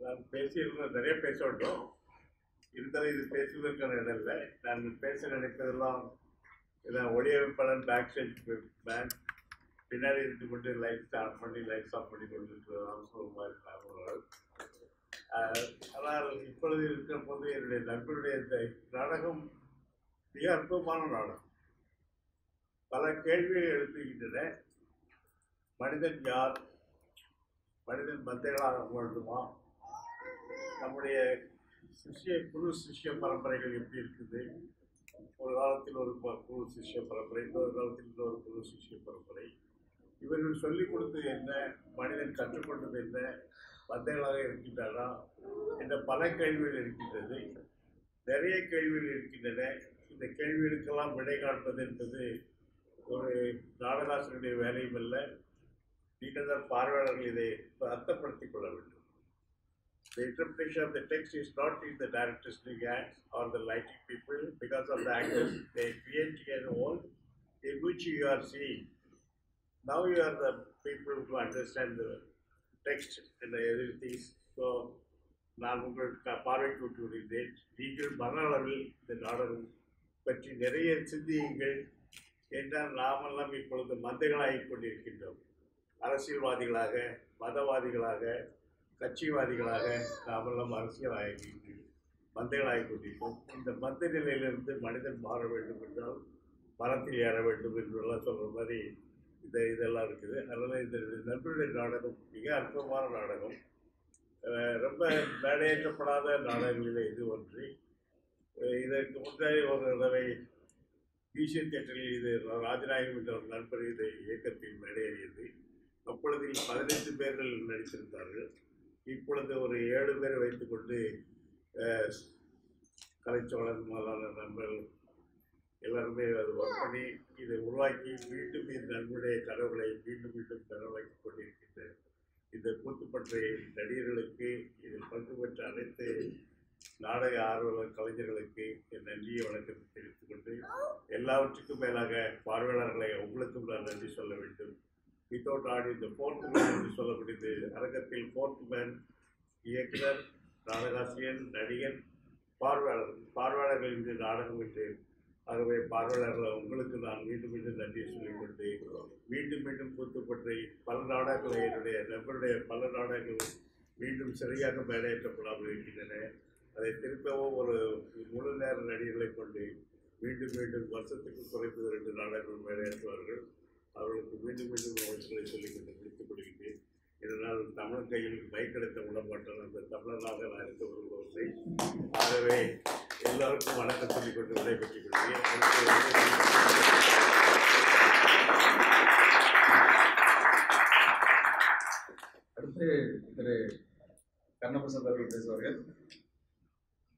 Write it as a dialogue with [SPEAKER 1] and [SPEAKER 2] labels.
[SPEAKER 1] நான் பேசியிருந்தோம், நிறைய பேச வேண்டும். இருந்தாலும் இது பேசுவதற்கான இடம் இல்லை. நான் பேச நினைப்பதெல்லாம் ஒளியமைப்பாளர் பேங்க் பின்னாடி இருந்து கொண்டு லைட் ஸ்டார்ட் பண்ணி லைட் ஸ்டாப் பண்ணி கொண்டிருக்கிறது அவசரமாக இருக்கிறார்கள். ஆனால் இப்பொழுது இருக்கிற போது என்னுடைய நண்பருடைய இந்த நாடகம் மிக அற்புதமான நாடகம். பல கேள்விகளை எழுப்புகின்றன. மனிதன் யார்? மனிதன் மந்தைகளாக வேண்டுமா? நம்முடைய புது சிஷ்ய பரம்பரைகள் எப்படி இருக்குது? ஒரு காலத்தில் ஒரு புது சிஷ்ய பரம்பரை, இன்னொரு காலத்தில் இன்னொரு புது சிஷ்ய பரம்பரை. இவர்கள் சொல்லிக் கொடுத்தது என்ன? மனிதன் கற்றுக்கொண்டது என்ன? மந்தைகளாக இருக்கின்றனா என்ற பல கேள்விகள் இருக்கின்றது. நிறைய கேள்விகள் இருக்கின்றன. இந்த கேள்விகளுக்கெல்லாம் விடை காண்பது என்பது ஒரு நாடகாசிரியருடைய வேலையும் அல்ல. நீங்கள் தான் பார்வையாளர்கள் இதை அர்த்தப்படுத்திக் கொள்ள வேண்டும். The interpretation of the text is not in the director's hands or the lighting people. Because of the actors, they create a world in which you are seeing. Now you are the people to understand the text and everything. So, நான் உங்களுக்கு பார்வைக்கு விட்டு விடுகிறேன். நீங்கள் மன அளவில் இந்த நாடகம் பற்றி நிறைய சிந்தியுங்கள். என்றால் நாமெல்லாம் இப்பொழுது மந்தைகளாகிக் கொண்டிருக்கின்றோம். அரசியல்வாதிகளாக, மதவாதிகளாக, கட்சிவாதிகளாக நாமெல்லாம் அரசியலாகி மந்தைகளாகிக் கொண்டிருக்கோம். இந்த மந்த நிலையிலிருந்து மனிதன் மாற வேண்டும் என்றால் மரத்தில் ஏற வேண்டும் என்றெல்லாம் சொல்கிற மாதிரி இதெல்லாம் இருக்குது. அதனால் இந்த நண்பருடைய நாடகம் மிக அற்புதமான நாடகம். ரொம்ப மேடையேற்றப்படாத நாடகங்களில் இது ஒன்று. இதற்கு முன்னாடி ஒரு தடவை பிசிஎன் தியேட்டரில் இது ராஜநாயகம் என்ற ஒரு நண்பர் இதை இயக்கத்தில் மேடையேறியது. அப்பொழுது 15 பேர்கள் நடித்திருந்தார்கள். இப்பொழுது ஒரு 7 பேர் வைத்துக்கொண்டு கலைச்சோழன் முதலான நண்பர்கள் எல்லாருமே அது ஒர்க் பண்ணி இதை உருவாக்கி மீண்டும் இந்த நண்பருடைய கனவுகளை மீண்டும் மீண்டும் கனவாக்கி கொண்டிருக்கின்ற இந்த கூத்துப்பற்றை நடிகர்களுக்கு இதில் பங்கு பெற்ற அனைத்து நாடக ஆர்வலர் கலைஞர்களுக்கு என் நன்றியை வணக்கத்தை தெரிவித்துக் கொண்டு எல்லாவற்றுக்கும் மேலாக பார்வையாளர்களை உங்களுக்கும் நான் நன்றி சொல்ல வேண்டும். வித்தவுட் ஆடி இந்த ஃபோர்த் மேன் என்று சொல்லக்கூடியது அரங்கத்தில் ஃபோர்த் மேன் இயக்குனர், நாடகாசிரியர், நடிகர், பார்வையாளர்கள் இந்த நாடகம் என்று. ஆகவே பார்வையாளர்கள் உங்களுக்கு நான் மீண்டும் மீண்டும் நன்றியை சொல்லிக்கொண்டு மீண்டும் மீண்டும் கூத்துப்பற்றி பல நாடகங்களை என்னுடைய நண்பருடைய பல நாடகங்கள் மீண்டும் சரியாக மேடையேற்றப்படாமல் இருக்கின்றன. அதை திருப்பவும் ஒரு முழு நேர நடிகர்களை கொண்டு மீண்டும் மீண்டும் வருஷத்துக்கு குறைப்பது 2 நாடகங்கள் மேடையேற்றுவார்கள். அவர்களுக்கு மீண்டும் மீண்டும் வாழ்த்துக்களை சொல்லிக்கொண்டு முடித்துக் கொள்கிறேன். இதனால் தமிழ் கையில் மைக்கெடுத்த விடமாட்டால் அந்த தமிழராக நான் இருக்க விரும்பவில்லை. ஆகவே எல்லோருக்கும் வணக்கம் சொல்லிக்கொண்டு விடைபெற்றுக் கொள்கிறேன்.
[SPEAKER 2] அடுத்து திரு கண்ணபிரசாத் அவர்கள் பேசுவார்கள்.